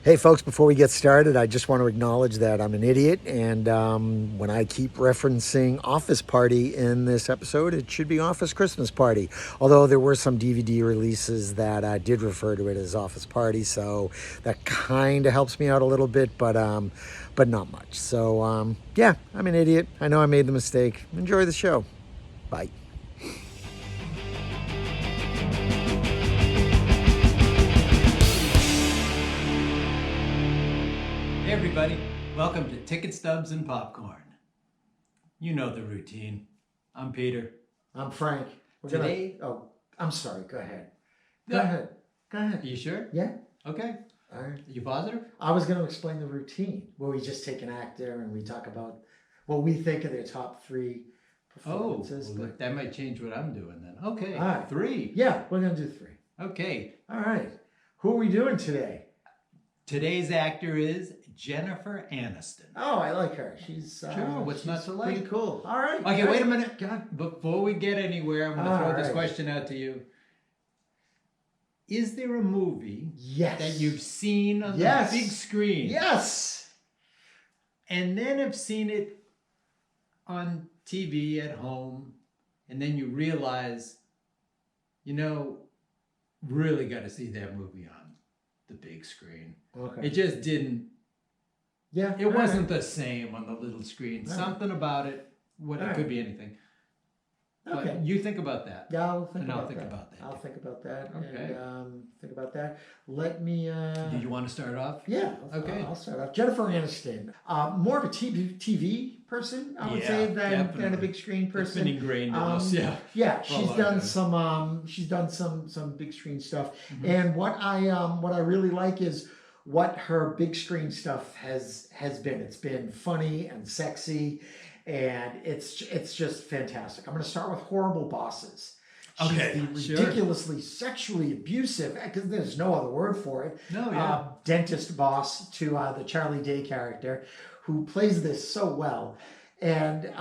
Hey, folks, before we get started, I just want to acknowledge that I'm an idiot. And when I keep referencing Office Party in this episode, it should be Office Christmas Party. Although there were some DVD releases that did refer to it as Office Party. So that kind of helps me out a little bit, but not much. So, yeah, I'm an idiot. I know I made the mistake. Enjoy the show. Bye. Hey everybody, welcome to Ticket Stubs and Popcorn. You know the routine. I'm Peter. I'm Frank. Today... Oh, I'm sorry. Go ahead. Go ahead. Go ahead. Are you sure? Yeah. Okay. All right. Are you positive? I was going to explain the routine where we just take an actor and we talk about what we think of their top three performances. Well, that might change what I'm doing then. Okay. All right. 3. Yeah, we're going to do 3. Okay. All right. Who are we doing today? Today's actor is Jennifer Aniston. Oh, I like her. She's sure. What's not to like? Pretty cool. All right. Okay, wait a minute. God, before we get anywhere, I'm going to throw this question out to you. Is there a movie that you've seen on the big screen? Yes. And then have seen it on TV at home, and then you realize, really got to see that movie on the big screen. Okay. It just didn't. Yeah. It wasn't the same on the little screen. Something about it. It could be anything. Okay. But you think about that. Yeah, I'll think and about I'll think that. about that. I'll think about that. Okay. And think about that. Let me. Do you want to start off? Yeah. Okay. I'll start off. Jennifer Aniston, more of a TV person, I would say, than a big screen person. It's been ingrained in us. Yeah. Yeah. She's done some. She's done some big screen stuff, and what I really like is what her big screen stuff has been. It's been funny and sexy. And it's just fantastic. I'm going to start with Horrible Bosses. Okay, She's the ridiculously sexually abusive, because there's no other word for it. No, yeah. Dentist boss to the Charlie Day character, who plays this so well, and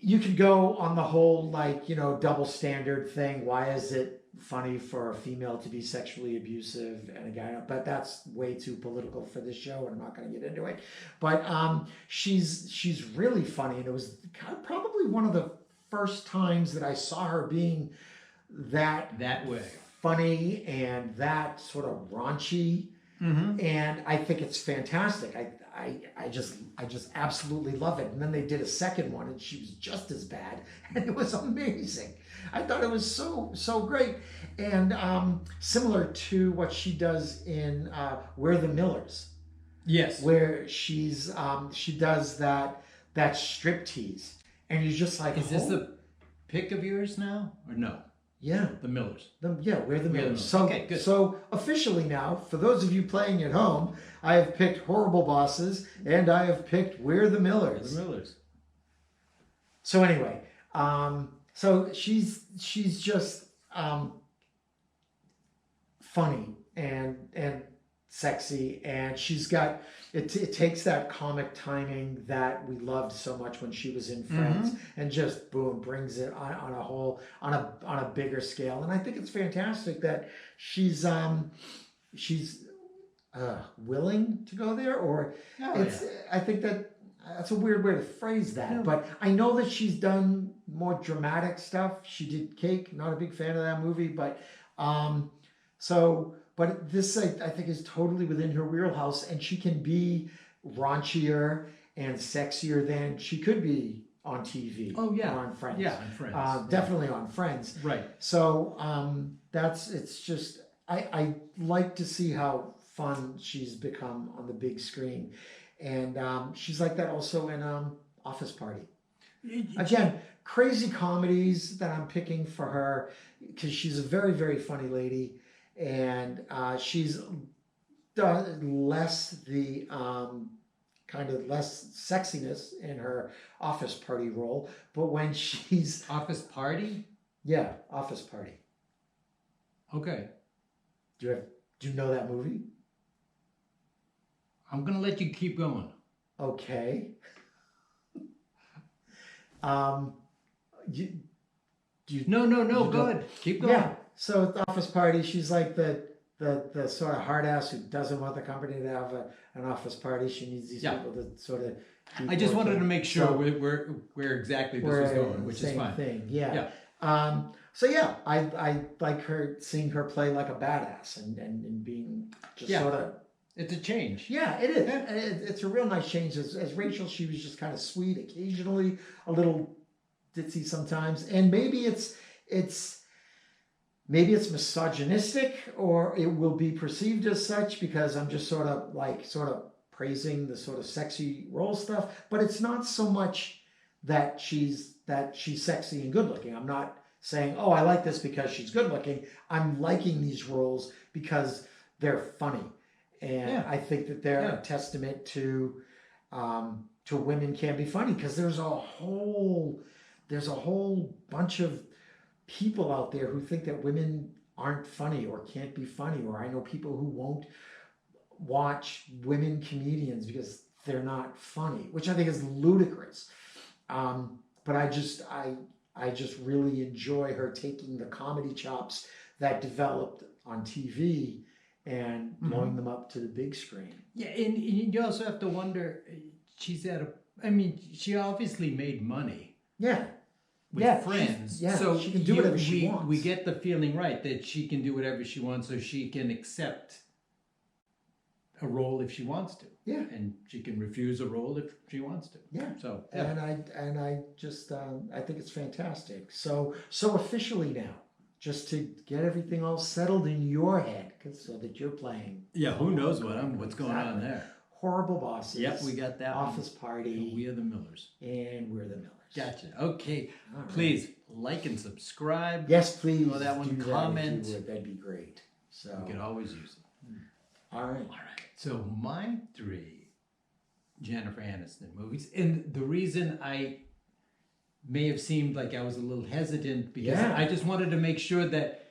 you could go on the whole double standard thing. Why is it funny for a female to be sexually abusive and a guy, but that's way too political for this show, and I'm not going to get into it. But she's really funny, and it was probably one of the first times that I saw her being that way funny and that sort of raunchy. And I think it's fantastic. I just absolutely love it. And then they did a second one, and she was just as bad, and it was amazing. I thought it was so great, and similar to what she does in We're the Millers. Yes, where she does that striptease, and you're just like, is this the pick of yours now or no? Yeah, the Millers. We're the Millers. So, okay, good. So officially now, for those of you playing at home, I have picked Horrible Bosses, and I have picked We're the Millers. The Millers. So anyway, so she's just funny and sexy, and she's got it takes that comic timing that we loved so much when she was in Friends, and just boom, brings it on a bigger scale. And I think it's fantastic that she's willing to go there, or I think that's a weird way to phrase that, but I know that she's done more dramatic stuff. She did Cake, not a big fan of that movie, but but this I think is totally within her wheelhouse, and she can be raunchier and sexier than she could be on TV. Oh yeah, or on Friends. Yeah, on Friends. Definitely on Friends. Right. So it's just I like to see how fun she's become on the big screen. And she's like that also in Office Party. Again, crazy comedies that I'm picking for her, because she's a very, very funny lady. And she's less the kind of less sexiness in her Office Party role. But when she's... Office Party? Yeah, Office Party. Okay. Do you know that movie? I'm going to let you keep going. Okay. No, go ahead. Keep going. Yeah. So at the Office Party, she's like the the sort of hard ass who doesn't want the company to have an office party. She needs these people to sort of. I just wanted to make sure where exactly this was going, which is fine. Thing, yeah. So yeah, I like seeing her play like a badass and being just sort of. It's a change. Yeah, it is. It's a real nice change. As Rachel, she was just kind of sweet occasionally, a little ditzy sometimes, and maybe it's misogynistic, or it will be perceived as such because I'm just sort of praising the sort of sexy role stuff, but it's not so much that she's sexy and good looking. I'm not saying, oh, I like this because she's good looking. I'm liking these roles because they're funny. And I think that they're a testament to women can be funny, because there's a whole bunch of people out there who think that women aren't funny or can't be funny, or I know people who won't watch women comedians because they're not funny, which I think is ludicrous. But I just really enjoy her taking the comedy chops that developed on TV and blowing them up to the big screen. Yeah, and you also have to wonder, she obviously made money. Yeah. With friends. So she can do whatever she wants. We get the feeling, right, that she can do whatever she wants, so she can accept a role if she wants to. Yeah. And she can refuse a role if she wants to. Yeah. So and I just I think it's fantastic. So officially now, just to get everything all settled in your head, so that you're playing. Yeah, who knows what's going on there. Horrible Bosses. Yep, we got that Office Party. We are the Millers. And we're the Millers. Gotcha. Okay. All please like and subscribe. Yes, please. That one. Comment. That'd be great. So we could always use it. All right. So my 3 Jennifer Aniston movies, and the reason I may have seemed like I was a little hesitant because I just wanted to make sure that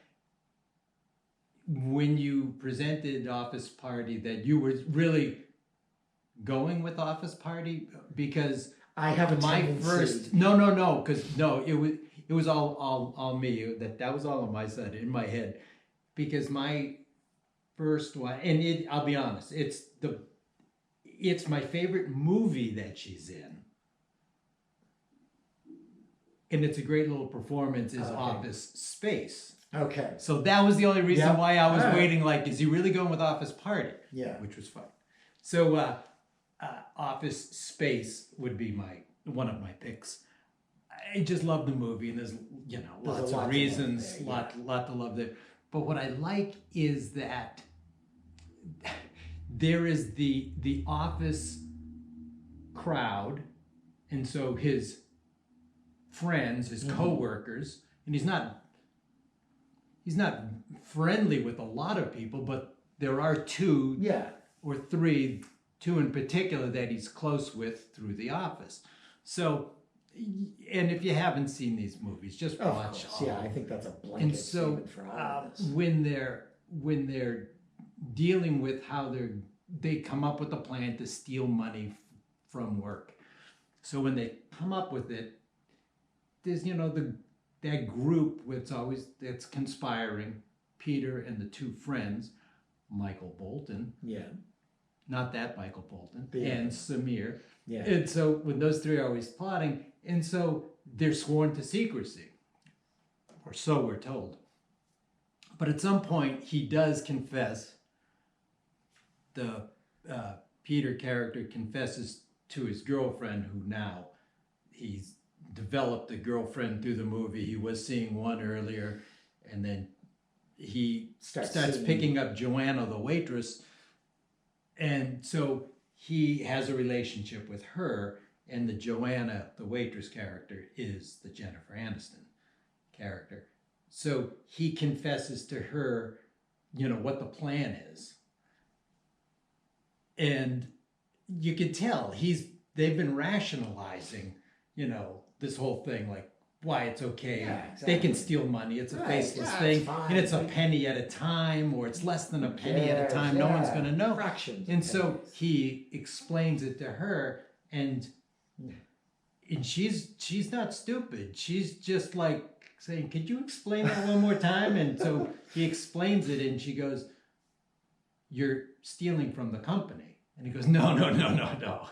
when you presented Office Party that you were really going with Office Party, because I have a first it was all me, that was all on my side, in my head, because my first one, and I'll be honest, it's my favorite movie that she's in, and it's a great little performance, is Office Space. Okay. So that was the only reason why I was waiting, like, is he really going with Office Party? Yeah. Which was fun. So Office Space would be one of my picks. I just love the movie, and there's lots of reasons, lot to love there. But what I like is that there is the Office crowd, and so his friends, his co-workers, and he's not friendly with a lot of people, but there are 2 or 3, 2 in particular that he's close with through The Office. So, and if you haven't seen these movies, just watch all. Yeah, I think that's a blanket statement for all of this. When they're dealing with how they come up with a plan to steal money from work. So when they come up with it, there's that group that's conspiring, Peter and the 2 friends, Michael Bolton. Yeah. Not that Michael Bolton. Yeah. And Samir. Yeah. And so when those 3 are always plotting, and so they're sworn to secrecy, or so we're told. But at some point, he does confess. The Peter character confesses to his girlfriend, who now he's developed a girlfriend through the movie. He was seeing one earlier, and then he starts picking up Joanna, the waitress. And so he has a relationship with her, and the Joanna, the waitress character, is the Jennifer Aniston character. So he confesses to her, what the plan is. And you could tell they've been rationalizing, this whole thing, like why it's okay. Yeah, exactly. They can steal money. It's a faceless thing. And it's a penny at a time, or it's less than a penny at a time. No one's going to know. Fractions. And so he explains it to her, and she's not stupid. She's just like saying, could you explain that one more time? And so he explains it, and she goes, you're stealing from the company. And he goes, no, no, no, no, no.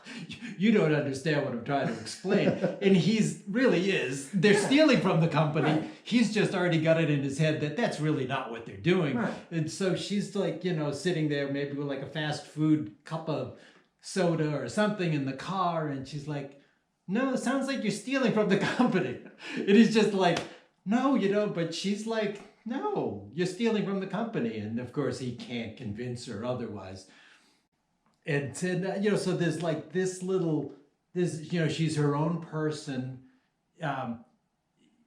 You don't understand what I'm trying to explain. And he's really is. They're stealing from the company. Right. He's just already got it in his head that that's really not what they're doing. Right. And so she's like, sitting there maybe with like a fast food cup of soda or something in the car. And she's like, no, it sounds like you're stealing from the company. And he's just like, no, but she's like, no, you're stealing from the company. And of course he can't convince her otherwise. And so there's like she's her own person.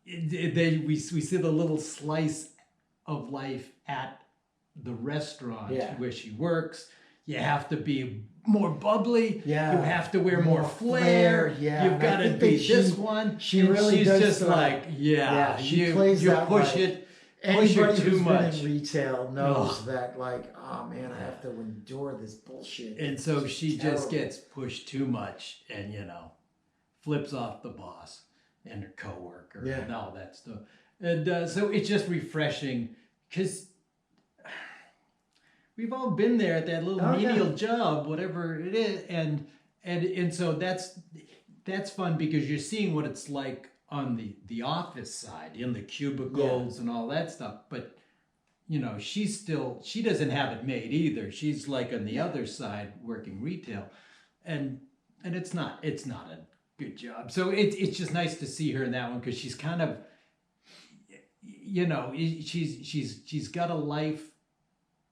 We see the little slice of life at the restaurant where she works. You have to be more bubbly. Yeah. You have to wear more flair. Yeah. You've got to be this one. She really she's does just like, you plays that push like, it. Anybody too who's much. been in retail knows that, like, oh man, I have to endure this bullshit. And so she just gets pushed too much, and flips off the boss and her coworker and all that stuff. And so it's just refreshing because we've all been there at that little menial job, whatever it is, and so that's fun because you're seeing what it's like on the office side, in the cubicles and all that stuff. But she doesn't have it made either. She's like on the other side working retail, and it's not a good job. So it's just nice to see her in that one because she's kind of she's got a life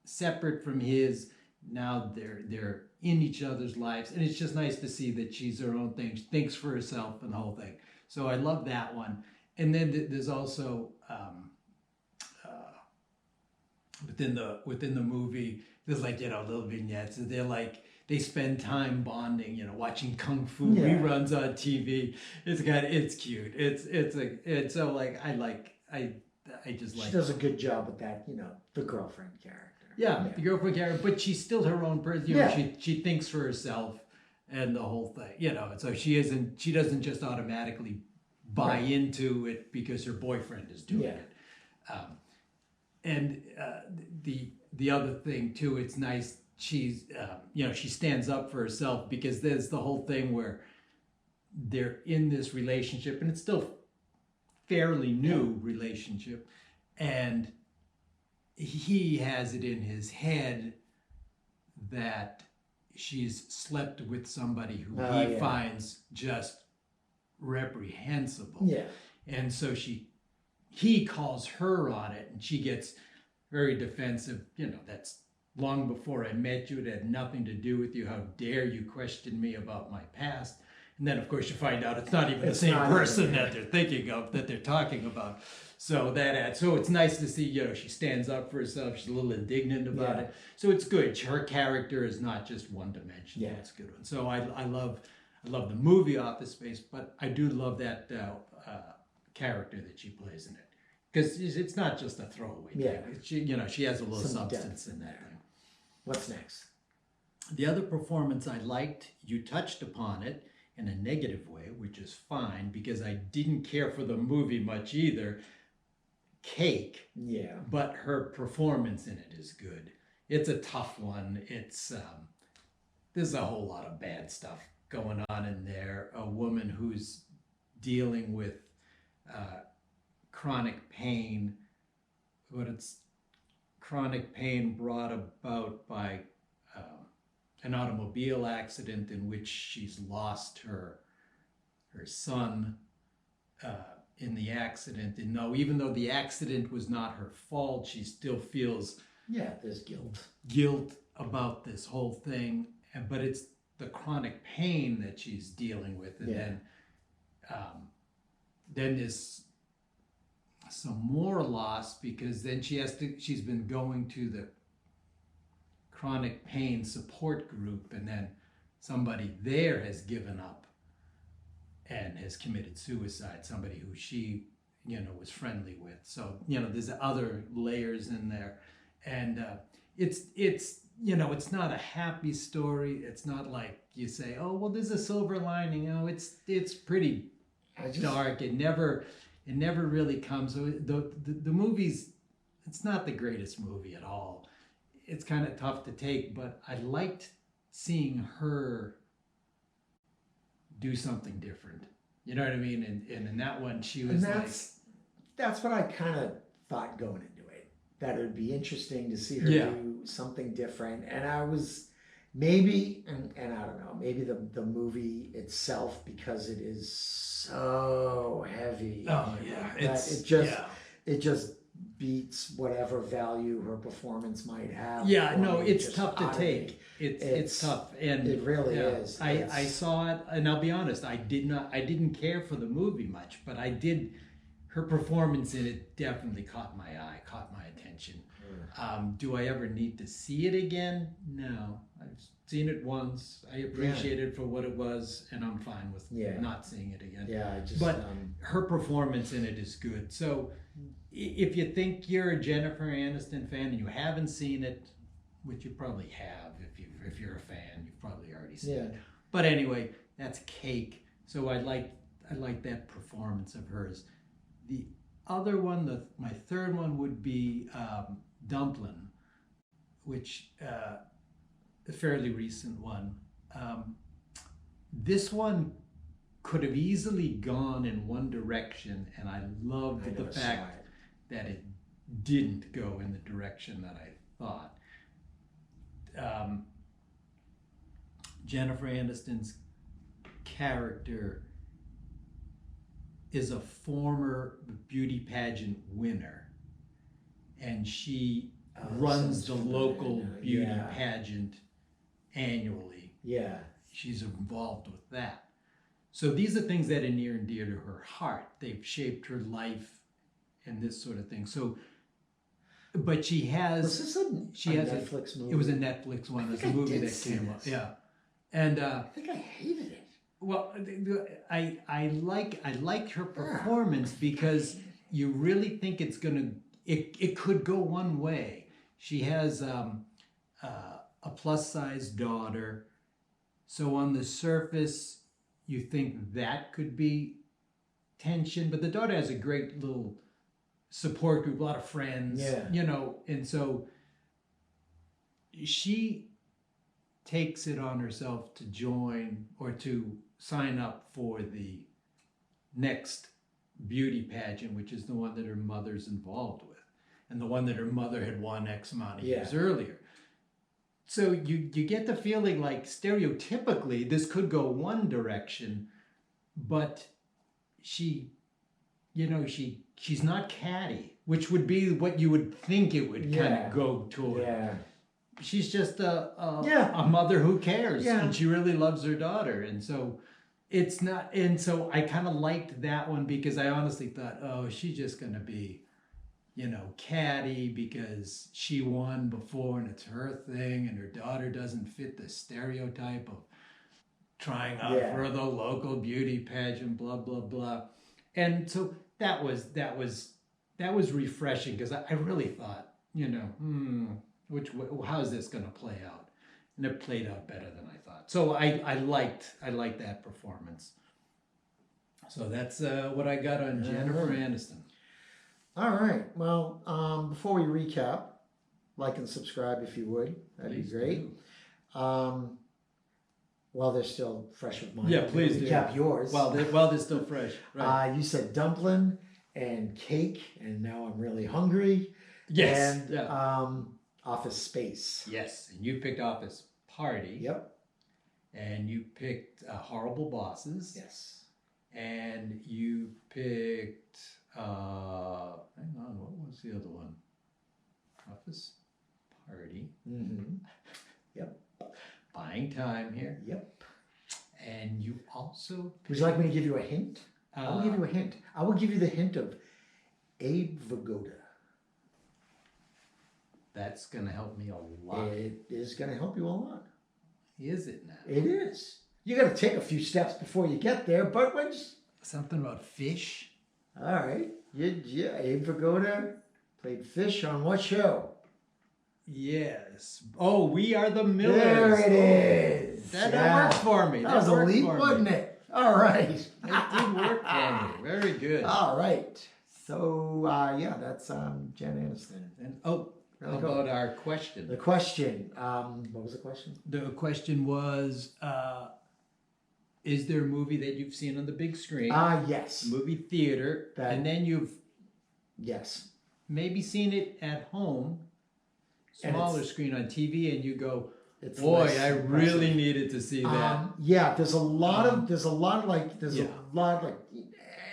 separate from his. Now they're in each other's lives, and it's just nice to see that she's her own thing. She thinks for herself and the whole thing. So I love that one. And then there's also within the movie, there's like little vignettes. They're like they spend time bonding, watching kung fu reruns on TV. It's cute. It's so like I just like. She does a good job with that, the girlfriend character. Yeah, the girlfriend character, but she's still her own person. She thinks for herself. And the whole thing, so she doesn't just automatically buy into it because her boyfriend is doing it. And the other thing too, it's nice. She's she stands up for herself because there's the whole thing where they're in this relationship and it's still fairly new relationship, and he has it in his head that she's slept with somebody who he finds just reprehensible. Yeah. And so he calls her on it and she gets very defensive. That's long before I met you. It had nothing to do with you. How dare you question me about my past? And then, of course, you find out it's not even the same person that they're thinking of, that they're talking about. So so it's nice to see, she stands up for herself. She's a little indignant about it. So it's good. Her character is not just one dimensional. Yeah. It's a good one. So I love the movie Office Space, but I do love that character that she plays in it. Because it's not just a throwaway thing. She has a little substance in that thing. What's next? The other performance I liked, you touched upon it in a negative way, which is fine because I didn't care for the movie much either. Cake. Yeah. But her performance in it is good. It's a tough one. It's there's a whole lot of bad stuff going on in there. A woman who's dealing with chronic pain, but it's chronic pain brought about by an automobile accident in which she's lost her son in the accident. And no, even though the accident was not her fault, she still feels there's guilt about this whole thing. But it's the chronic pain that she's dealing with, and then there's some more loss because then she's been going to the chronic pain support group, and then somebody there has given up and has committed suicide, somebody who she was friendly with. So there's other layers in there, and it's it's not a happy story. It's not like you say, oh well, there's a silver lining. It's pretty dark. It never really comes. So the movie's, it's not the greatest movie at all. it's kind of tough to take, but I liked seeing her do something different. You know what I mean? And in that one, she was and that's what I kind of thought going into it, that it would be interesting to see her do something different. And I was maybe, and I don't know, maybe the movie itself, because it is so heavy. Oh yeah, it just beats whatever value her performance might have. Yeah, no, it's tough to take. It's tough, and it really is. I saw it, and I'll be honest, I didn't care for the movie much, but I did. Her performance in it definitely caught my eye, caught my attention. Do I ever need to see it again? No, I've seen it once. I appreciate it for what it was, and I'm fine with not seeing it again. Yeah, but her performance in it is good. So if you think you're a Jennifer Aniston fan and you haven't seen it, which you probably have, if you're a fan, you've probably already seen it. But anyway, that's cake. So I like that performance of hers. The other one, my third one would be Dumplin, which a fairly recent one. This one could have easily gone in one direction, and I loved the fact that it didn't go in the direction that I thought. Jennifer Aniston's character is a former beauty pageant winner, and she runs the local beauty pageant annually. Yeah. She's involved with that. So these are things that are near and dear to her heart. They've shaped her life and this sort of thing. So, but she has... Was this a Netflix movie? It was a Netflix one. It was a movie that came up. Yeah. And I think I hated it. Well, I like her performance because you really think it's gonna it could go one way. She has a plus size daughter, so on the surface you think that could be tension, but the daughter has a great little support group, a lot of friends, you know, and so she takes it on herself to join or to sign up for the next beauty pageant, which is the one that her mother's involved with, and the one that her mother had won X amount of years earlier. So you get the feeling like stereotypically this could go one direction, but she, you know, she's not catty, which would be what you would think it would kind of go toward. Yeah. She's just a mother who cares, and she really loves her daughter, and so it's not. And so I kind of liked that one because I honestly thought, oh, she's just gonna be, you know, catty because she won before and it's her thing, and her daughter doesn't fit the stereotype of trying out for the local beauty pageant, blah blah blah, and so that was refreshing because I really thought, you know, how is this going to play out? And it played out better than I thought. So I liked that performance. So that's what I got on Jennifer Aniston. All right. Well, before we recap, like and subscribe if you would. That'd be great. While they're still fresh with mine. Yeah, please do. Recap yours. While they're still fresh. Right. You said Dumplin and cake, and now I'm really hungry. Yes. And Office Space. Yes, and you picked Office Party. Yep. And you picked Horrible Bosses. Yes. And you picked, hang on, what was the other one? Office Party. Mm-hmm. Yep. Buying Time here. Yep. And you also picked... Would you like me to give you a hint? I will give you a hint. I will give you the hint of Abe Vigoda. That's going to help me a lot. It is going to help you a lot. Is it now? It is. You got to take a few steps before you get there, but something about fish? All right. Yeah, Abe Vigoda played fish on what show? Yes. Oh, We Are the Millers. There it is. That worked for me. That was a leap, wasn't it? All right. It did work for me. Very good. All right. So, that's Jen Aniston. And Really How cool. about our question? The question. What was the question? The question was, is there a movie that you've seen on the big screen, Yes. movie theater, and then you've Yes. maybe seen it at home, smaller screen on TV, and you go, It's boy, less I impressive. really needed to see that. Yeah, there's a lot like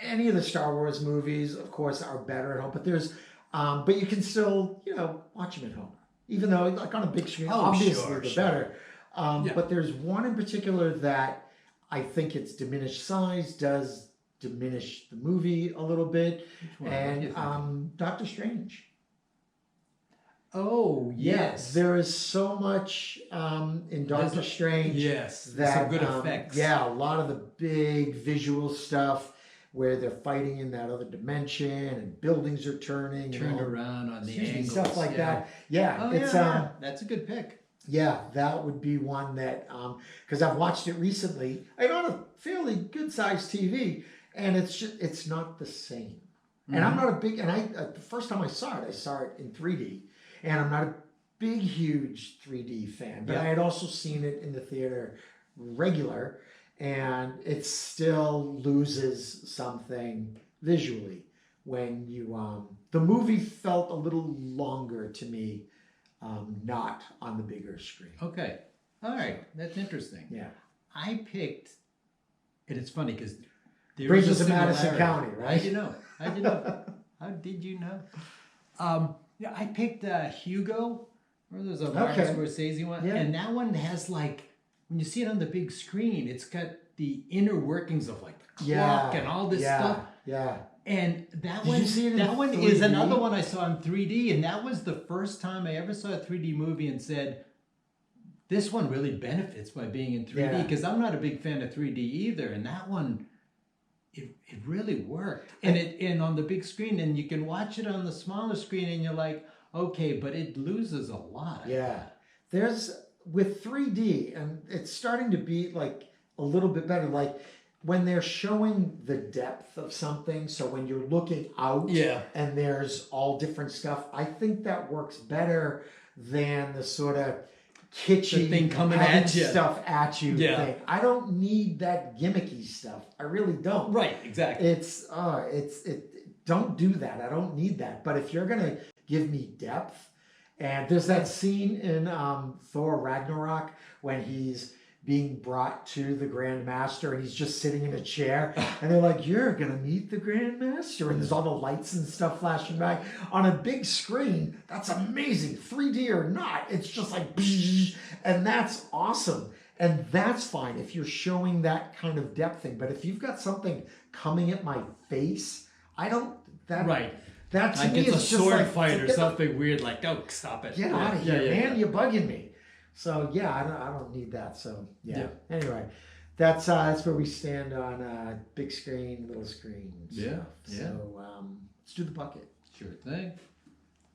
any of the Star Wars movies, of course, are better at home, but but you can still, watch them at home, even though like on a big screen, obviously they're better. But there's one in particular that I think its diminished size does diminish the movie a little bit, and Doctor Strange. Oh, yes. There is so much in Doctor Strange. Yes, that some good effects. Yeah, a lot of the big visual stuff where they're fighting in that other dimension and buildings are turning. Turned around on the angles. Stuff like that. Yeah, Oh, that's a good pick. Yeah, that would be one that, because I've watched it recently. I'm on a fairly good sized TV, and it's not the same. And I'm not a big, the first time I saw it in 3D. And I'm not a big, huge 3D fan, but I had also seen it in the theater regular, and it still loses something visually when you, the movie felt a little longer to me, not on the bigger screen. Okay. All right. That's interesting. Yeah. I picked, and it's funny because Brings us to Madison County, right? How'd you know? How'd you know? How did you know? Yeah, I picked Hugo. Remember there's a Martin Scorsese one? Yeah. And that one has when you see it on the big screen, it's got the inner workings of the clock and all this stuff. Yeah. And that Did one, you see it in that one 3D? is another one I saw in 3D, and that was the first time I ever saw a 3D movie and said, this one really benefits by being in 3D, because I'm not a big fan of 3D either, and that one, it really worked. And on the big screen, and you can watch it on the smaller screen, and you're like, okay, but it loses a lot. Yeah. There's, with 3D, and it's starting to be a little bit better, when they're showing the depth of something, so when you're looking out and there's all different stuff, I think that works better than the sort of kitschy thing coming at you. stuff at you thing. I don't need that gimmicky stuff. I really don't. Right, exactly. It's don't do that. I don't need that. But if you're gonna give me depth, and there's that scene in Thor Ragnarok when he's being brought to the Grand Master and he's just sitting in a chair and they're like, you're gonna meet the Grand Master, and there's all the lights and stuff flashing by on a big screen. That's amazing, 3D or not. It's just like and that's awesome, and that's fine if you're showing that kind of depth thing. But if you've got something coming at my face, I don't that to me it's a is just sword fight or something weird, oh, stop it, get out of here, man. You're bugging me. So I don't need that. So anyway, that's where we stand on big screen, little screen stuff. So let's do the bucket. Sure thing.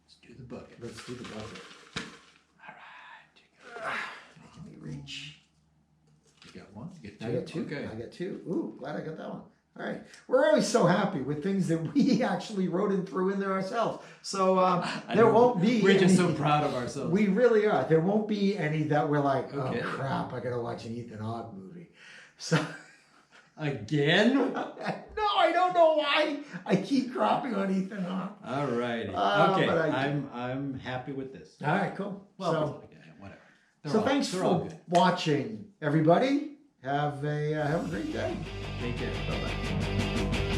Let's do the bucket. Let's do the bucket. All right. Let me reach. You got one? You got two? I got two. Okay. I got two. Ooh, glad I got that one. All right. We're always so happy with things that we actually wrote and threw in there ourselves. So there won't be We're just so proud of ourselves. We really are. There won't be any that we're like, oh crap, I gotta watch an Ethan Hawke movie. So again? No, I don't know why I keep cropping on Ethan Hawke. All righty. Okay. But I'm happy with this. All right, cool. Well, whatever. So thanks for watching, everybody. Have a great day. Take care. Bye-bye.